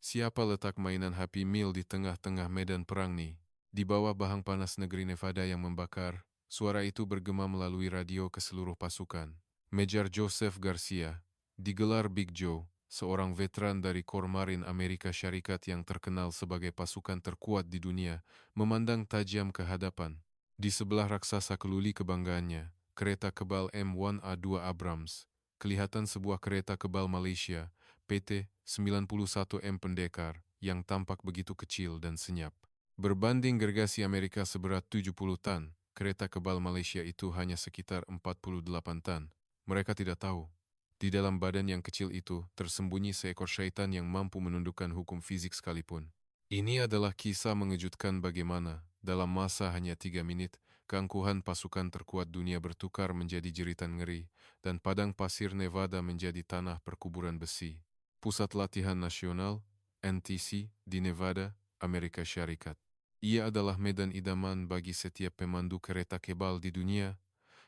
Siapa letak mainan Happy Meal di tengah-tengah medan perang nih? Di bawah bahang panas negeri Nevada yang membakar, suara itu bergema melalui radio ke seluruh pasukan. Major Joseph Garcia, digelar Big Joe, seorang veteran dari Korps Marin Amerika Syarikat yang terkenal sebagai pasukan terkuat di dunia, memandang tajam ke hadapan. Di sebelah raksasa keluli kebanggaannya, kereta kebal M1A2 Abrams, kelihatan sebuah kereta kebal Malaysia, PT 91M Pendekar, yang tampak begitu kecil dan senyap. Berbanding gergasi Amerika seberat 70 tan, kereta kebal Malaysia itu hanya sekitar 48 tan. Mereka tidak tahu. Di dalam badan yang kecil itu, tersembunyi seekor syaitan yang mampu menundukkan hukum fizik sekalipun. Ini adalah kisah mengejutkan bagaimana, dalam masa hanya 3 menit, keangkuhan pasukan terkuat dunia bertukar menjadi jeritan ngeri, dan padang pasir Nevada menjadi tanah perkuburan besi. Pusat Latihan Nasional, NTC, di Nevada, Amerika Syarikat. Ia adalah medan idaman bagi setiap pemandu kereta kebal di dunia,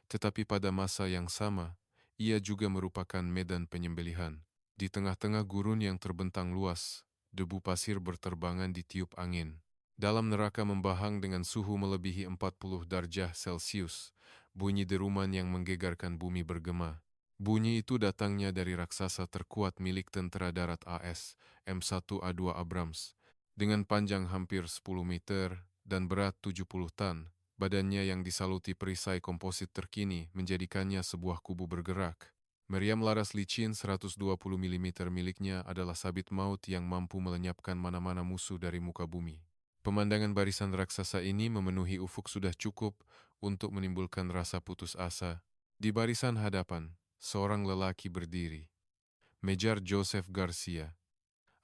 tetapi pada masa yang sama, ia juga merupakan medan penyembelihan. Di tengah-tengah gurun yang terbentang luas, debu pasir berterbangan ditiup angin. Dalam neraka membahang dengan suhu melebihi 40 derajat Celcius, bunyi deruman yang menggegarkan bumi bergema. Bunyi itu datangnya dari raksasa terkuat milik tentara darat AS, M1A2 Abrams. Dengan panjang hampir 10 meter dan berat 70 tan, badannya yang disaluti perisai komposit terkini menjadikannya sebuah kubu bergerak. Meriam laras licin 120 mm miliknya adalah sabit maut yang mampu melenyapkan mana-mana musuh dari muka bumi. Pemandangan barisan raksasa ini memenuhi ufuk sudah cukup untuk menimbulkan rasa putus asa. Di barisan hadapan, seorang lelaki berdiri. Major Joseph Garcia,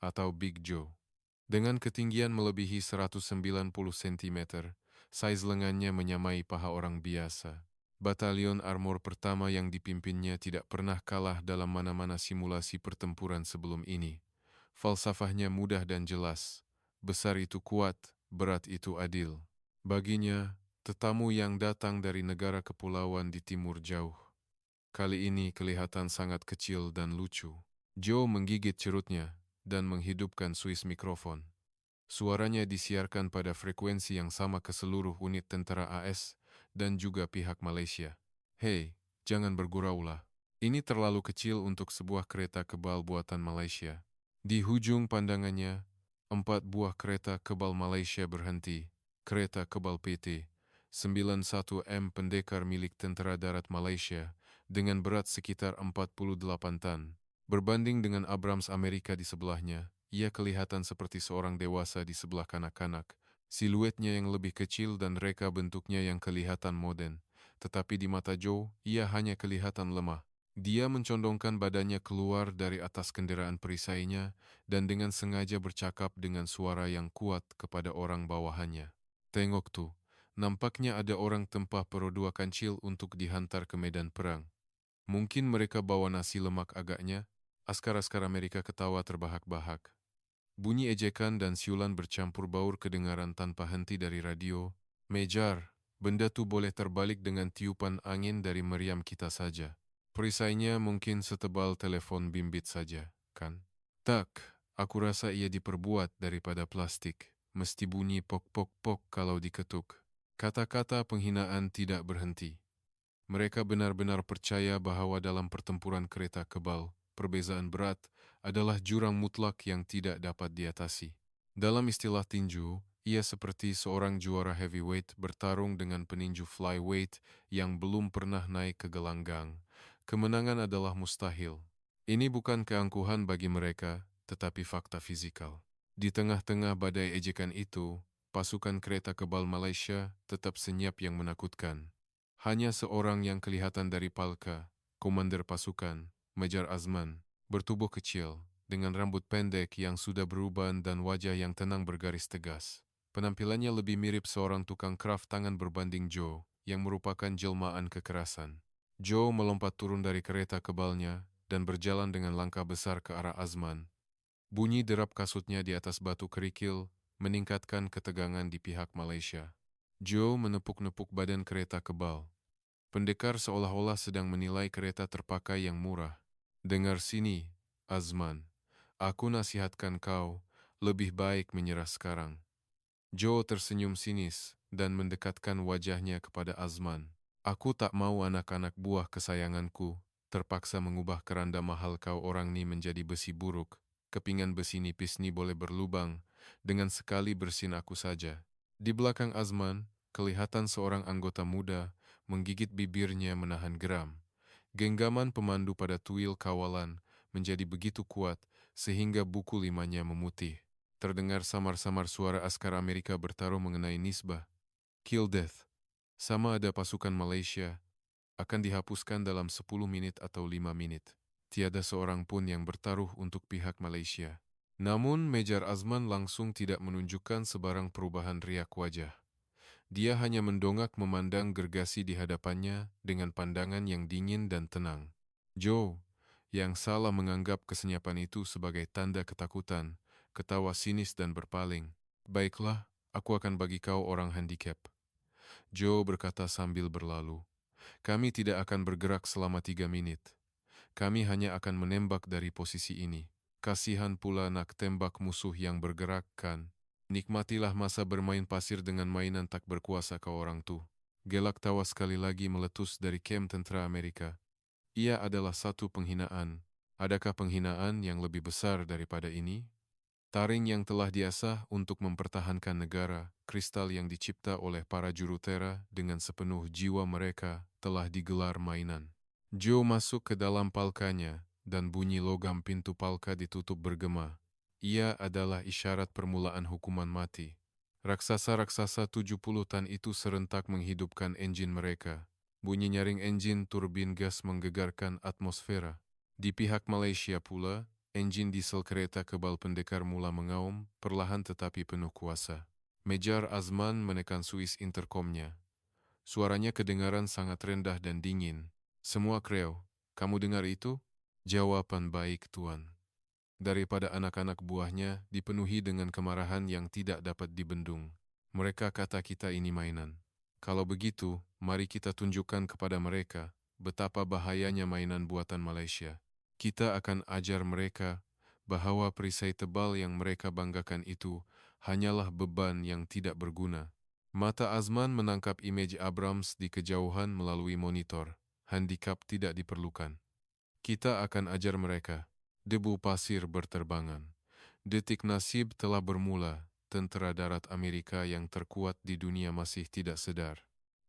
atau Big Joe. Dengan ketinggian melebihi 190 cm, saiz lengannya menyamai paha orang biasa. Batalion armor pertama yang dipimpinnya tidak pernah kalah dalam mana-mana simulasi pertempuran sebelum ini. Falsafahnya mudah dan jelas. Besar itu kuat, berat itu adil. Baginya, tetamu yang datang dari negara kepulauan di timur jauh. Kali ini kelihatan sangat kecil dan lucu. Joe menggigit cerutnya dan menghidupkan suis mikrofon. Suaranya disiarkan pada frekuensi yang sama ke seluruh unit tentara AS dan juga pihak Malaysia. Hei, jangan berguraulah. Ini terlalu kecil untuk sebuah kereta kebal buatan Malaysia. Di hujung pandangannya, 4 buah kereta kebal Malaysia berhenti. Kereta kebal PT 91M Pendekar milik Tentara Darat Malaysia dengan berat sekitar 48 tan. Berbanding dengan Abrams Amerika di sebelahnya, ia kelihatan seperti seorang dewasa di sebelah kanak-kanak. Siluetnya yang lebih kecil dan reka bentuknya yang kelihatan modern. Tetapi di mata Joe, ia hanya kelihatan lemah. Dia mencondongkan badannya keluar dari atas kendaraan perisainya dan dengan sengaja bercakap dengan suara yang kuat kepada orang bawahannya. Tengok tuh, nampaknya ada orang tempah perodua kancil untuk dihantar ke medan perang. Mungkin mereka bawa nasi lemak agaknya. Askar-askar Amerika ketawa terbahak-bahak. Bunyi ejekan dan siulan bercampur baur kedengaran tanpa henti dari radio. Mejar, benda tu boleh terbalik dengan tiupan angin dari meriam kita saja. Perisainya mungkin setebal telepon bimbit saja, kan? Tak, aku rasa ia diperbuat daripada plastik. Mesti bunyi pok-pok-pok kalau diketuk. Kata-kata penghinaan tidak berhenti. Mereka benar-benar percaya bahwa dalam pertempuran kereta kebal, perbezaan berat adalah jurang mutlak yang tidak dapat diatasi. Dalam istilah tinju, ia seperti seorang juara heavyweight bertarung dengan peninju flyweight yang belum pernah naik ke gelanggang. Kemenangan adalah mustahil. Ini bukan keangkuhan bagi mereka, tetapi fakta fizikal. Di tengah-tengah badai ejekan itu, pasukan kereta kebal Malaysia tetap senyap yang menakutkan. Hanya seorang yang kelihatan dari Palka, komander pasukan, Major Azman, bertubuh kecil, dengan rambut pendek yang sudah beruban dan wajah yang tenang bergaris tegas. Penampilannya lebih mirip seorang tukang craft tangan berbanding Joe, yang merupakan jelmaan kekerasan. Joe melompat turun dari kereta kebalnya dan berjalan dengan langkah besar ke arah Azman. Bunyi derap kasutnya di atas batu kerikil meningkatkan ketegangan di pihak Malaysia. Joe menepuk-nepuk badan kereta kebal. Pendekar seolah-olah sedang menilai kereta terpakai yang murah. Dengar sini, Azman. Aku nasihatkan kau, Lebih baik menyerah sekarang. Joe tersenyum sinis dan mendekatkan wajahnya kepada Azman. Aku tak mau anak-anak buah kesayanganku terpaksa mengubah keranda mahal kau orang ni menjadi besi buruk. Kepingan besi nipis ni boleh berlubang, dengan sekali bersin aku saja. Di belakang Azman, kelihatan seorang anggota muda menggigit bibirnya menahan geram. Genggaman pemandu pada tuil kawalan menjadi begitu kuat sehingga buku limanya memutih. Terdengar samar-samar suara askar Amerika bertaruh mengenai nisbah. Kill death. Sama ada pasukan Malaysia akan dihapuskan dalam 10 menit atau 5 menit. Tiada seorang pun yang bertaruh untuk pihak Malaysia. Namun Mejar Azman langsung tidak menunjukkan sebarang perubahan riak wajah. Dia hanya mendongak memandang gergasi di hadapannya dengan pandangan yang dingin dan tenang. Joe, yang salah menganggap kesenyapan itu sebagai tanda ketakutan, ketawa sinis dan berpaling. Baiklah, aku akan bagi kau orang handicap. Joe berkata sambil berlalu. Kami tidak akan bergerak selama 3 menit. Kami hanya akan menembak dari posisi ini. Kasihan pula nak tembak musuh yang bergerak kan. Nikmatilah masa bermain pasir dengan mainan tak berkuasa kau orang tu. Gelak tawa sekali lagi meletus dari kem tentara Amerika. Ia adalah satu penghinaan. Adakah penghinaan yang lebih besar daripada ini? Taring yang telah diasah untuk mempertahankan negara, kristal yang dicipta oleh para jurutera dengan sepenuh jiwa mereka telah digelar mainan. Joe masuk ke dalam palkanya dan bunyi logam pintu palka ditutup bergema. Ia adalah isyarat permulaan hukuman mati. Raksasa-raksasa 70 tan itu serentak menghidupkan enjin mereka. Bunyi nyaring enjin turbin gas menggegarkan atmosfera. Di pihak Malaysia pula, enjin diesel kereta kebal pendekar mula mengaum, perlahan tetapi penuh kuasa. Mejar Azman menekan suis interkomnya. Suaranya kedengaran sangat rendah dan dingin. Semua kreu, kamu dengar itu? Jawaban baik, Tuan. Daripada anak-anak buahnya dipenuhi dengan kemarahan yang tidak dapat dibendung. Mereka kata kita ini mainan. Kalau begitu, mari kita tunjukkan kepada mereka betapa bahayanya mainan buatan Malaysia. Kita akan ajar mereka bahwa perisai tebal yang mereka banggakan itu hanyalah beban yang tidak berguna. Mata Azman menangkap imej Abrams di kejauhan melalui monitor. Handicap tidak diperlukan. Kita akan ajar mereka. Debu pasir berterbangan. Detik nasib telah bermula. Tentera darat Amerika yang terkuat di dunia masih tidak sedar.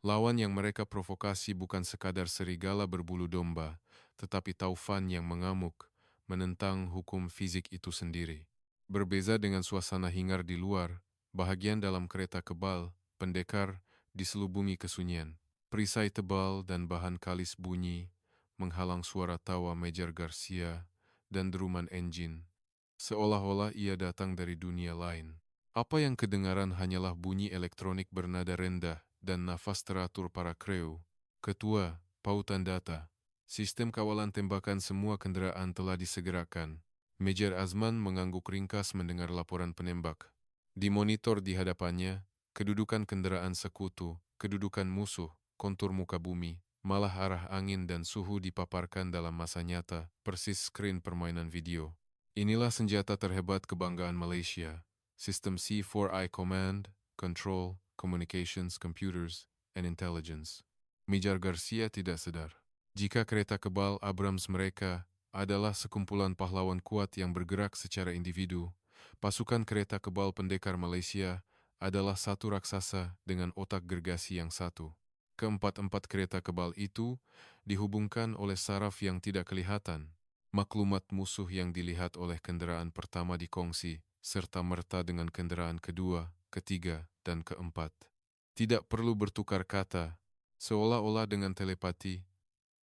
Lawan yang mereka provokasi bukan sekadar serigala berbulu domba, tetapi taufan yang mengamuk, menentang hukum fizik itu sendiri. Berbeza dengan suasana hingar di luar, bahagian dalam kereta kebal, pendekar diselubungi kesunyian. Perisai tebal dan bahan kalis bunyi, menghalang suara tawa Mejar Garcia dan deruman enjin. Seolah-olah ia datang dari dunia lain. Apa yang kedengaran hanyalah bunyi elektronik bernada rendah dan nafas teratur para kreu. Ketua, pautan data. Sistem kawalan tembakan semua kenderaan telah disegerakan. Mejar Azman mengangguk ringkas mendengar laporan penembak. Di monitor di hadapannya, kedudukan kenderaan sekutu, kedudukan musuh, kontur muka bumi, malah arah angin dan suhu dipaparkan dalam masa nyata, persis skrin permainan video. Inilah senjata terhebat kebanggaan Malaysia. Sistem C4I Command, Control, Communications, Computers, and Intelligence. Mejar Garcia tidak sedar. Jika kereta kebal Abrams mereka adalah sekumpulan pahlawan kuat yang bergerak secara individu, pasukan kereta kebal pendekar Malaysia adalah satu raksasa dengan otak gergasi yang satu. Keempat-empat kereta kebal itu dihubungkan oleh saraf yang tidak kelihatan. Maklumat musuh yang dilihat oleh kenderaan pertama dikongsi, serta-merta dengan kenderaan kedua, ketiga, dan keempat. Tidak perlu bertukar kata, seolah-olah dengan telepati,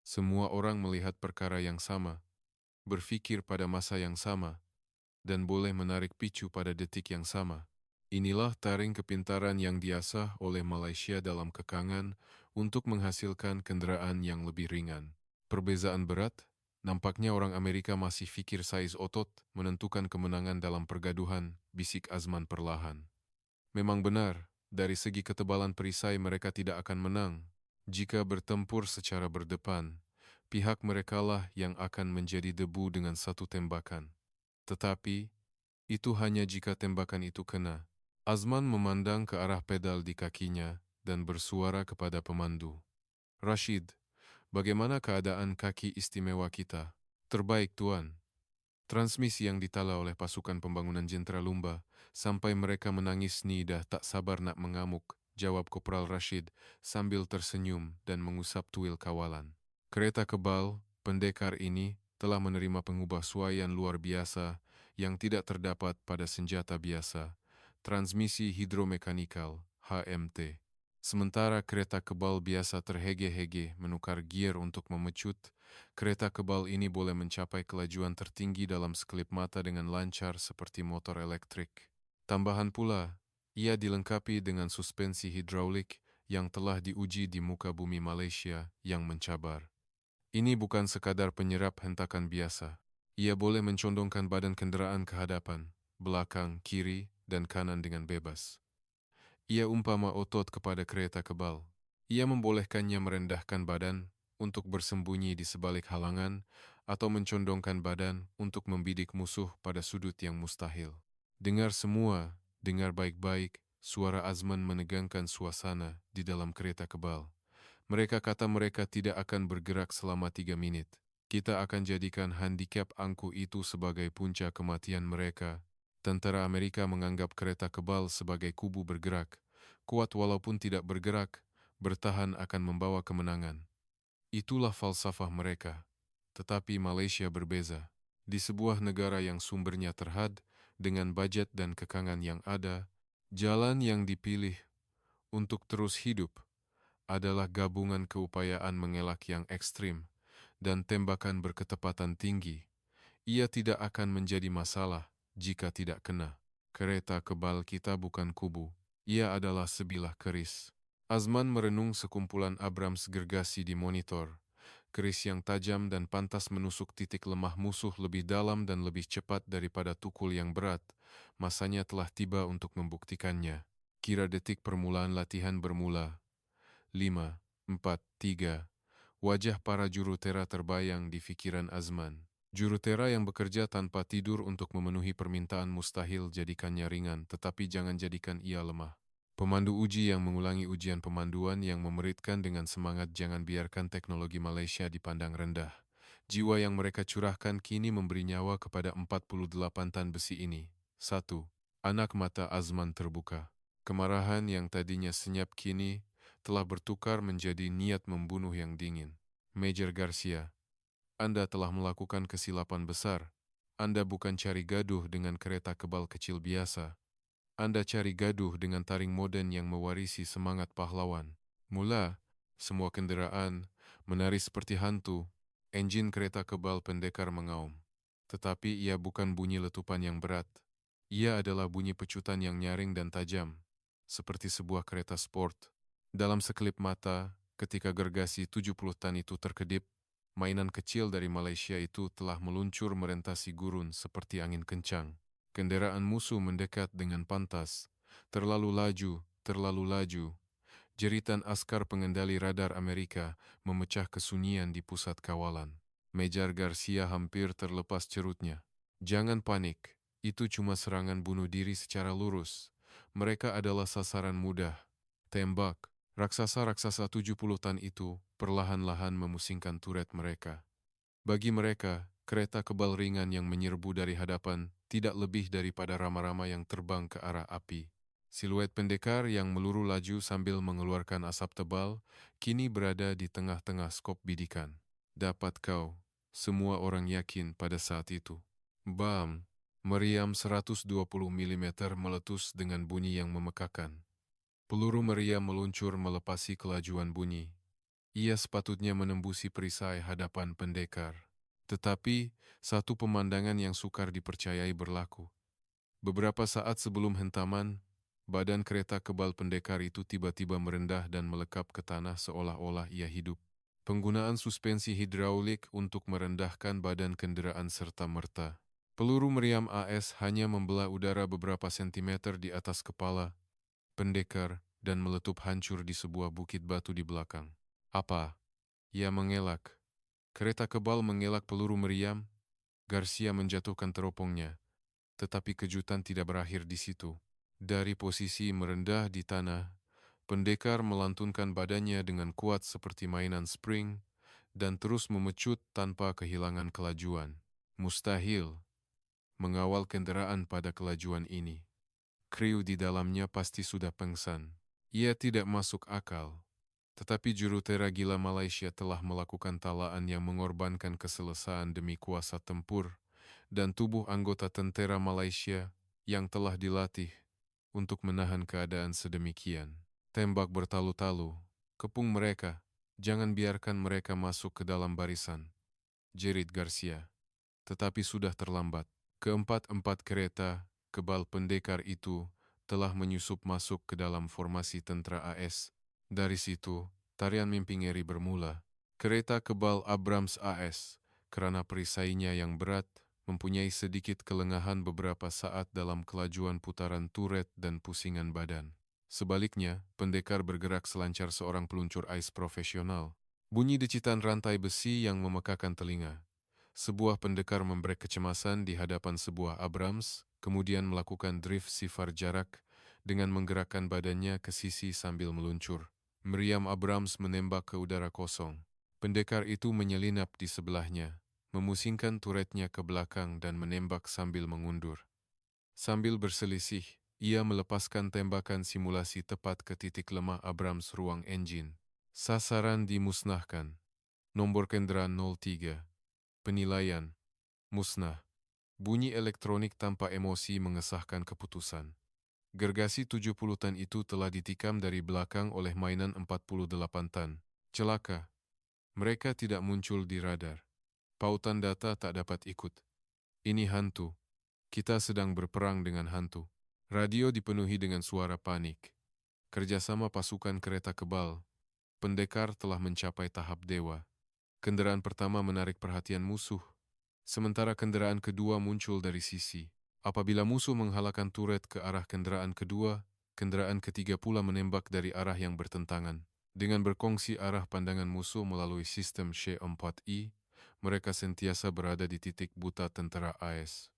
semua orang melihat perkara yang sama, berfikir pada masa yang sama, dan boleh menarik picu pada detik yang sama. Inilah taring kepintaran yang diasah oleh Malaysia dalam kekangan untuk menghasilkan kenderaan yang lebih ringan. Perbezaan berat? Nampaknya orang Amerika masih fikir saiz otot menentukan kemenangan dalam pergaduhan, bisik Azman perlahan. Memang benar, dari segi ketebalan perisai mereka tidak akan menang. Jika bertempur secara berdepan, pihak merekalah yang akan menjadi debu dengan satu tembakan. Tetapi, Itu hanya jika tembakan itu kena. Azman memandang ke arah pedal di kakinya dan bersuara kepada pemandu. Rashid, bagaimana keadaan kaki istimewa kita? Terbaik, Tuan. Transmisi yang ditala oleh pasukan pembangunan Jentera Lumba, sampai mereka menangis dah tak sabar nak mengamuk, jawab Kopral Rashid sambil tersenyum dan mengusap tuil kawalan. Kereta kebal, pendekar ini telah menerima pengubah suaian luar biasa yang tidak terdapat pada senjata biasa, transmisi hidromekanikal, HMT. Sementara kereta kebal biasa terhege-hege menukar gear untuk memecut, kereta kebal ini boleh mencapai kelajuan tertinggi dalam sekelip mata dengan lancar seperti motor elektrik. Tambahan pula, ia dilengkapi dengan suspensi hidraulik yang telah diuji di muka bumi Malaysia yang mencabar. Ini bukan sekadar penyerap hentakan biasa. Ia boleh mencondongkan badan kenderaan ke hadapan, belakang, kiri, dan kanan dengan bebas. Ia umpama otot kepada kereta kebal. Ia membolehkannya merendahkan badan untuk bersembunyi di sebalik halangan atau mencondongkan badan untuk membidik musuh pada sudut yang mustahil. Dengar semua, dengar baik-baik, suara Azman menegangkan suasana di dalam kereta kebal. Mereka kata mereka tidak akan bergerak selama 3 menit. Kita akan jadikan handicap angku itu sebagai punca kematian mereka. Tentara Amerika menganggap kereta kebal sebagai kubu bergerak. Kuat walaupun tidak bergerak, bertahan akan membawa kemenangan. Itulah falsafah mereka. Tetapi Malaysia berbeza. Di sebuah negara yang sumbernya terhad, dengan budget dan kekangan yang ada, jalan yang dipilih untuk terus hidup adalah gabungan keupayaan mengelak yang ekstrim dan tembakan berketepatan tinggi. Ia tidak akan menjadi masalah jika tidak kena. Kereta kebal kita bukan kubu. Ia adalah sebilah keris. Azman merenung sekumpulan Abrams gergasi di monitor. Keris yang tajam dan pantas menusuk titik lemah musuh lebih dalam dan lebih cepat daripada tukul yang berat. Masanya telah tiba untuk membuktikannya. Kira detik permulaan latihan bermula. 5, 4, 3. Wajah para jurutera terbayang di fikiran Azman. Jurutera yang bekerja tanpa tidur untuk memenuhi permintaan mustahil jadikannya ringan, tetapi jangan jadikan ia lemah. Pemandu uji yang mengulangi ujian pemanduan yang memeritkan dengan semangat jangan biarkan teknologi Malaysia dipandang rendah. Jiwa yang mereka curahkan kini memberi nyawa kepada 48 tan besi ini. 1. Anak mata Azman terbuka. Kemarahan yang tadinya senyap kini telah bertukar menjadi niat membunuh yang dingin. Major Garcia, Anda telah melakukan kesilapan besar. Anda bukan cari gaduh dengan kereta kebal kecil biasa. Anda cari gaduh dengan taring moden yang mewarisi semangat pahlawan. Mula, semua kenderaan menari seperti hantu. Enjin kereta kebal pendekar mengaum. Tetapi ia bukan bunyi letupan yang berat. Ia adalah bunyi pecutan yang nyaring dan tajam, seperti sebuah kereta sport. Dalam sekelip mata, ketika gergasi 70 tan itu terkedip, mainan kecil dari Malaysia itu telah meluncur merentasi gurun seperti angin kencang. Kenderaan musuh mendekat dengan pantas. Terlalu laju, terlalu laju. Jeritan askar pengendali radar Amerika memecah kesunyian di pusat kawalan. Major Garcia hampir terlepas cerutnya. Jangan panik, itu cuma serangan bunuh diri secara lurus. Mereka adalah sasaran mudah. Tembak. Raksasa-raksasa 70 tan itu perlahan-lahan memusingkan turret mereka. Bagi mereka, kereta kebal ringan yang menyerbu dari hadapan tidak lebih daripada rama-rama yang terbang ke arah api. Siluet pendekar yang meluru laju sambil mengeluarkan asap tebal kini berada di tengah-tengah skop bidikan. Dapat kau, semua orang yakin pada saat itu. Bam! Meriam 120 mm meletus dengan bunyi yang memekakan. Peluru meriam meluncur melepasi kelajuan bunyi. Ia sepatutnya menembusi perisai hadapan pendekar. Tetapi, satu pemandangan yang sukar dipercayai berlaku. Beberapa saat sebelum hentaman, badan kereta kebal pendekar itu tiba-tiba merendah dan melekap ke tanah seolah-olah ia hidup. Penggunaan suspensi hidraulik untuk merendahkan badan kenderaan serta-merta. Peluru meriam AS hanya membelah udara beberapa sentimeter di atas kepala pendekar dan meletup hancur di sebuah bukit batu di belakang. Apa? Ia mengelak. Kereta kebal mengelak peluru meriam. Garcia menjatuhkan teropongnya. Tetapi kejutan tidak berakhir di situ. Dari posisi merendah di tanah, pendekar melantunkan badannya dengan kuat seperti mainan spring dan terus memecut tanpa kehilangan kelajuan. Mustahil mengawal kendaraan pada kelajuan ini. Kru di dalamnya pasti sudah pengsan. Ia tidak masuk akal. Tetapi jurutera gila Malaysia telah melakukan talaan yang mengorbankan keselesaan demi kuasa tempur dan tubuh anggota tentera Malaysia yang telah dilatih untuk menahan keadaan sedemikian. Tembak bertalu-talu, kepung mereka, jangan biarkan mereka masuk ke dalam barisan, jerit Garcia. Tetapi sudah terlambat. Keempat-empat kereta kebal pendekar itu telah menyusup masuk ke dalam formasi tentera AS. Dari situ, tarian mimpi ngeri bermula. Kereta kebal Abrams AS, kerana perisainya yang berat, mempunyai sedikit kelengahan beberapa saat dalam kelajuan putaran turret dan pusingan badan. Sebaliknya, pendekar bergerak selancar seorang peluncur ais profesional. Bunyi decitan rantai besi yang memekakan telinga. Sebuah pendekar membrek kecemasan di hadapan sebuah Abrams, kemudian melakukan drift sifar jarak dengan menggerakkan badannya ke sisi sambil meluncur. Meriam Abrams menembak ke udara kosong. Pendekar itu menyelinap di sebelahnya, memusingkan turretnya ke belakang dan menembak sambil mengundur. Sambil berselisih, ia melepaskan tembakan simulasi tepat ke titik lemah Abrams ruang enjin. Sasaran dimusnahkan. Nombor kenderaan 03. Penilaian, musnah. Bunyi elektronik tanpa emosi mengesahkan keputusan. Gergasi 70 tan itu telah ditikam dari belakang oleh mainan 48 tan. Celaka. Mereka tidak muncul di radar. Pautan data tak dapat ikut. Ini hantu. Kita sedang berperang dengan hantu. Radio dipenuhi dengan suara panik. Kerjasama pasukan kereta kebal. Pendekar telah mencapai tahap dewa. Kendaraan pertama menarik perhatian musuh, sementara kendaraan kedua muncul dari sisi. Apabila musuh menghalangkan turret ke arah kendaraan kedua, kendaraan ketiga pula menembak dari arah yang bertentangan. Dengan berkongsi arah pandangan musuh melalui sistem C4I, mereka sentiasa berada di titik buta tentera AS.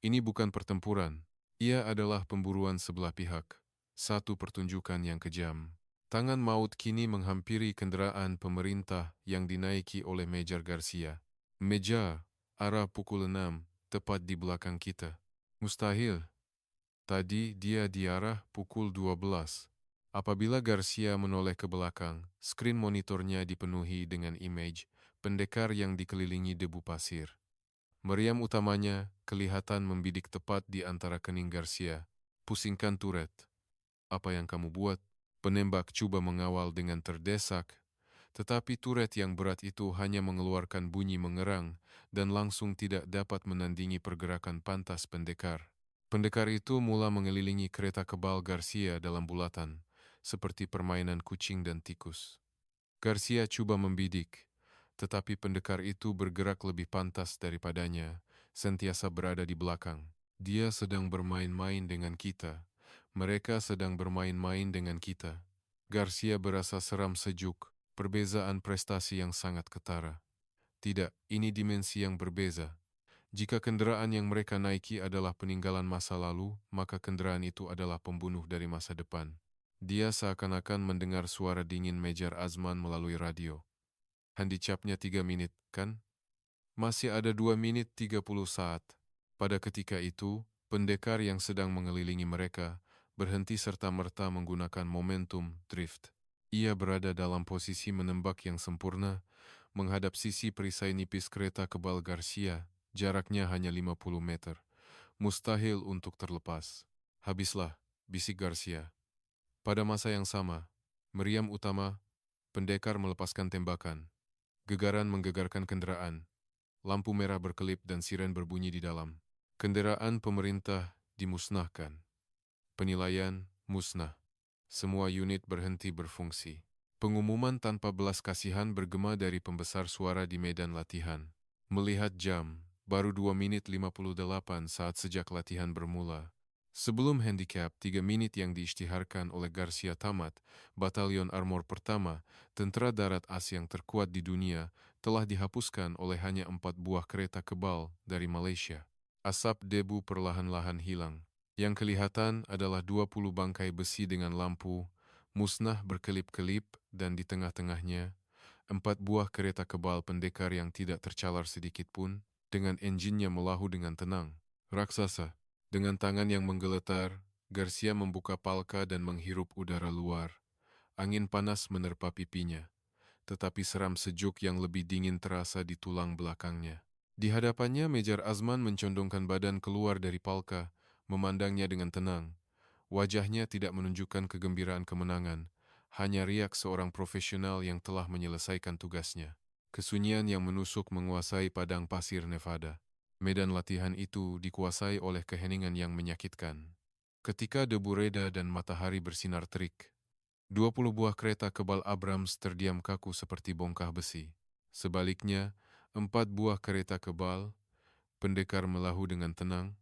Ini bukan pertempuran, ia adalah pemburuan sebelah pihak. Satu pertunjukan yang kejam. Tangan maut kini menghampiri kenderaan pemerintah yang dinaiki oleh Major Garcia. Meja, arah pukul 6, tepat di belakang kita. Mustahil. Tadi dia di arah pukul 12. Apabila Garcia menoleh ke belakang, skrin monitornya dipenuhi dengan image pendekar yang dikelilingi debu pasir. Meriam utamanya kelihatan membidik tepat di antara kening Garcia. Pusingkan turret. Apa yang kamu buat? Penembak coba mengawal dengan terdesak, tetapi turret yang berat itu hanya mengeluarkan bunyi mengerang dan langsung tidak dapat menandingi pergerakan pantas pendekar. Pendekar itu mula mengelilingi kereta kebal Garcia dalam bulatan, seperti permainan kucing dan tikus. Garcia coba membidik, tetapi pendekar itu bergerak lebih pantas daripadanya, sentiasa berada di belakang. Dia sedang bermain-main dengan kita. Mereka sedang bermain-main dengan kita. Garcia berasa seram sejuk, perbezaan prestasi yang sangat ketara. Tidak, ini dimensi yang berbeza. Jika kendaraan yang mereka naiki adalah peninggalan masa lalu, maka kendaraan itu adalah pembunuh dari masa depan. Dia seakan-akan mendengar suara dingin Mejar Azman melalui radio. Handicapnya 3 menit, kan? Masih ada 2 menit 30 saat. Pada ketika itu, pendekar yang sedang mengelilingi mereka berhenti serta-merta menggunakan momentum drift. Ia berada dalam posisi menembak yang sempurna, menghadap sisi perisai nipis kereta kebal Garcia, jaraknya hanya 50 meter. Mustahil untuk terlepas. Habislah, bisik Garcia. Pada masa yang sama, meriam utama, pendekar melepaskan tembakan. Gegaran menggegarkan kendaraan. Lampu merah berkelip dan siren berbunyi di dalam. Kendaraan pemerintah dimusnahkan. Penilaian musnah. Semua unit berhenti berfungsi. Pengumuman tanpa belas kasihan bergema dari pembesar suara di medan latihan. Melihat jam, baru 2 menit 58 saat sejak latihan bermula. Sebelum handicap 3 menit yang diisytiharkan oleh Garcia tamat, Batalion Armor pertama, tentera darat AS yang terkuat di dunia, telah dihapuskan oleh hanya 4 buah kereta kebal dari Malaysia. Asap debu perlahan-lahan hilang. Yang kelihatan adalah 20 bangkai besi dengan lampu, musnah berkelip-kelip, dan di tengah-tengahnya, 4 buah kereta kebal pendekar yang tidak tercalar sedikit pun, dengan enjinnya melahu dengan tenang. Raksasa, dengan tangan yang menggeletar, Garcia membuka palka dan menghirup udara luar. Angin panas menerpa pipinya, tetapi seram sejuk yang lebih dingin terasa di tulang belakangnya. Di hadapannya, Mejar Azman mencondongkan badan keluar dari palka, memandangnya dengan tenang. Wajahnya tidak menunjukkan kegembiraan kemenangan, hanya riak seorang profesional yang telah menyelesaikan tugasnya. Kesunyian yang menusuk menguasai padang pasir Nevada. Medan latihan itu dikuasai oleh keheningan yang menyakitkan. Ketika debu reda dan matahari bersinar terik, 20 buah kereta kebal Abrams terdiam kaku seperti bongkah besi. Sebaliknya, 4 buah kereta kebal, pendekar melahu dengan tenang,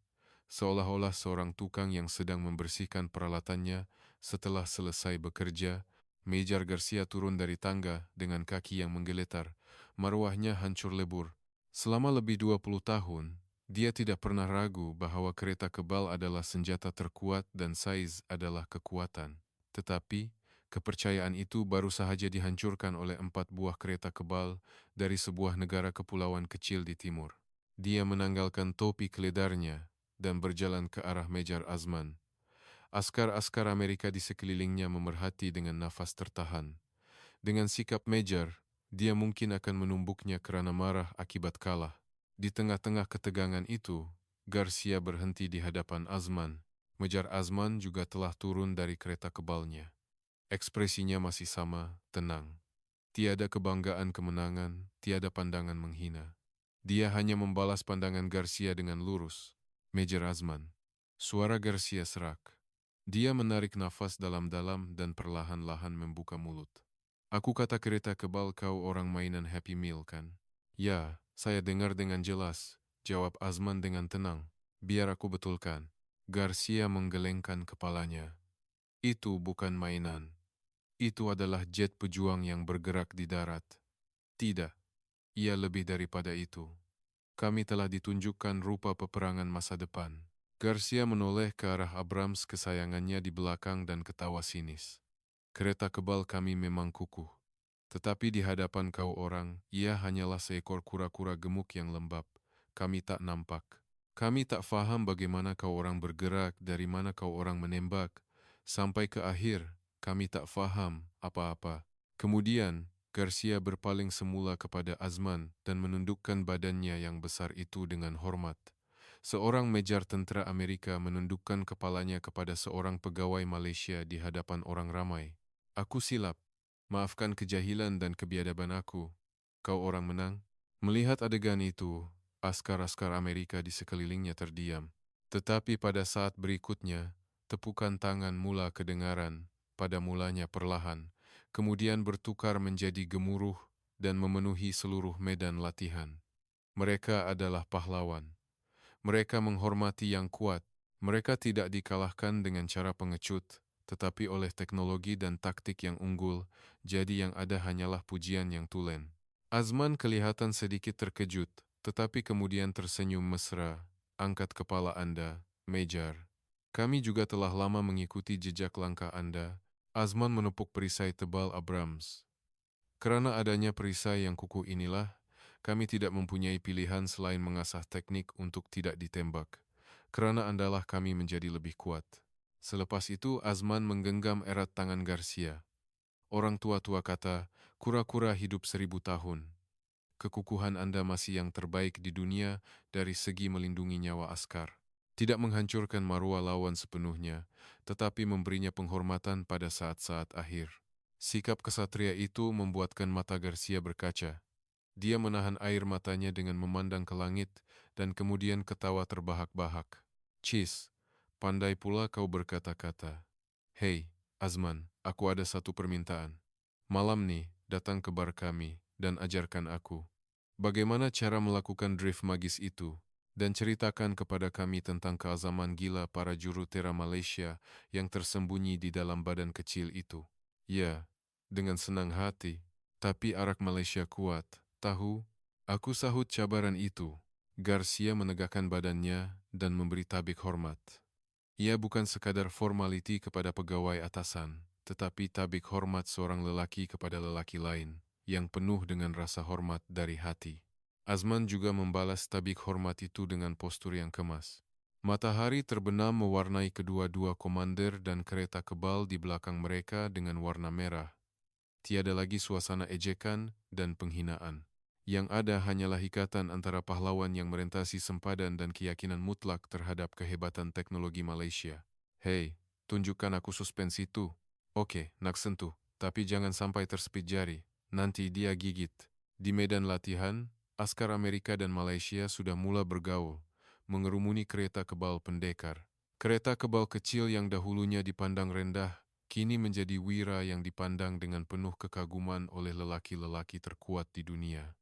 seolah-olah seorang tukang yang sedang membersihkan peralatannya setelah selesai bekerja. Mejar Garcia turun dari tangga dengan kaki yang menggeletar. Marwahnya hancur lebur. Selama lebih 20 tahun, dia tidak pernah ragu bahwa kereta kebal adalah senjata terkuat dan saiz adalah kekuatan. Tetapi, kepercayaan itu baru sahaja dihancurkan oleh 4 buah kereta kebal dari sebuah negara kepulauan kecil di timur. Dia menanggalkan topi keledarnya dan berjalan ke arah Mejar Azman. Askar-askar Amerika di sekelilingnya memerhati dengan nafas tertahan. Dengan sikap Mejar, dia mungkin akan menumbuknya kerana marah akibat kalah. Di tengah-tengah ketegangan itu, Garcia berhenti di hadapan Azman. Mejar Azman juga telah turun dari kereta kebalnya. Ekspresinya masih sama, tenang. Tiada kebanggaan kemenangan, tiada pandangan menghina. Dia hanya membalas pandangan Garcia dengan lurus. Mejar Azman. Suara Garcia serak. Dia menarik nafas dalam-dalam dan perlahan-lahan membuka mulut. Aku kata kereta kebal kau orang mainan Happy Meal kan? Ya, saya dengar dengan jelas, jawab Azman dengan tenang. Biar aku betulkan. Garcia menggelengkan kepalanya. Itu bukan mainan. Itu adalah jet pejuang yang bergerak di darat. Tidak, ia lebih daripada itu. Kami telah ditunjukkan rupa peperangan masa depan. Garcia menoleh ke arah Abrams kesayangannya di belakang dan ketawa sinis. Kereta kebal kami memang kukuh. Tetapi di hadapan kau orang, ia hanyalah seekor kura-kura gemuk yang lembab. Kami tak nampak. Kami tak faham bagaimana kau orang bergerak, dari mana kau orang menembak. Sampai ke akhir, kami tak faham apa-apa. Kemudian, Garcia berpaling semula kepada Azman dan menundukkan badannya yang besar itu dengan hormat. Seorang mejar tentera Amerika menundukkan kepalanya kepada seorang pegawai Malaysia di hadapan orang ramai. Aku silap. Maafkan kejahilan dan kebiadaban aku. Kau orang menang? Melihat adegan itu, askar-askar Amerika di sekelilingnya terdiam. Tetapi pada saat berikutnya, tepukan tangan mula kedengaran, pada mulanya perlahan, kemudian bertukar menjadi gemuruh dan memenuhi seluruh medan latihan. Mereka adalah pahlawan. Mereka menghormati yang kuat. Mereka tidak dikalahkan dengan cara pengecut, tetapi oleh teknologi dan taktik yang unggul, jadi yang ada hanyalah pujian yang tulen. Azman kelihatan sedikit terkejut, tetapi kemudian tersenyum mesra. Angkat kepala Anda, Mejar. Kami juga telah lama mengikuti jejak langkah Anda. Azman menepuk perisai tebal Abrams. Kerana adanya perisai yang kukuh inilah, kami tidak mempunyai pilihan selain mengasah teknik untuk tidak ditembak. Kerana andalah kami menjadi lebih kuat. Selepas itu, Azman menggenggam erat tangan Garcia. Orang tua-tua kata, kura-kura hidup 1000 tahun. Kekukuhan Anda masih yang terbaik di dunia dari segi melindungi nyawa askar. Tidak menghancurkan maruah lawan sepenuhnya, tetapi memberinya penghormatan pada saat-saat akhir. Sikap kesatria itu membuatkan mata Garcia berkaca. Dia menahan air matanya dengan memandang ke langit dan kemudian ketawa terbahak-bahak. Cis, pandai pula kau berkata-kata. Hei, Azman, aku ada satu permintaan. Malam ni, datang ke bar kami dan ajarkan aku bagaimana cara melakukan drift magis itu dan ceritakan kepada kami tentang keazaman gila para jurutera Malaysia yang tersembunyi di dalam badan kecil itu. Ya, dengan senang hati, tapi arak Malaysia kuat. Tahu, aku sahut cabaran itu. Garcia menegakkan badannya dan memberi tabik hormat. Ia bukan sekadar formaliti kepada pegawai atasan, tetapi tabik hormat seorang lelaki kepada lelaki lain, yang penuh dengan rasa hormat dari hati. Azman juga membalas tabik hormat itu dengan postur yang kemas. Matahari terbenam mewarnai kedua-dua komander dan kereta kebal di belakang mereka dengan warna merah. Tiada lagi suasana ejekan dan penghinaan. Yang ada hanyalah ikatan antara pahlawan yang merentasi sempadan dan keyakinan mutlak terhadap kehebatan teknologi Malaysia. Hei, tunjukkan aku suspensi itu. Oke, nak sentuh, tapi jangan sampai tersepit jari. Nanti dia gigit. Di medan latihan, askar Amerika dan Malaysia sudah mula bergaul, mengerumuni kereta kebal pendekar. Kereta kebal kecil yang dahulunya dipandang rendah, kini menjadi wira yang dipandang dengan penuh kekaguman oleh lelaki-lelaki terkuat di dunia.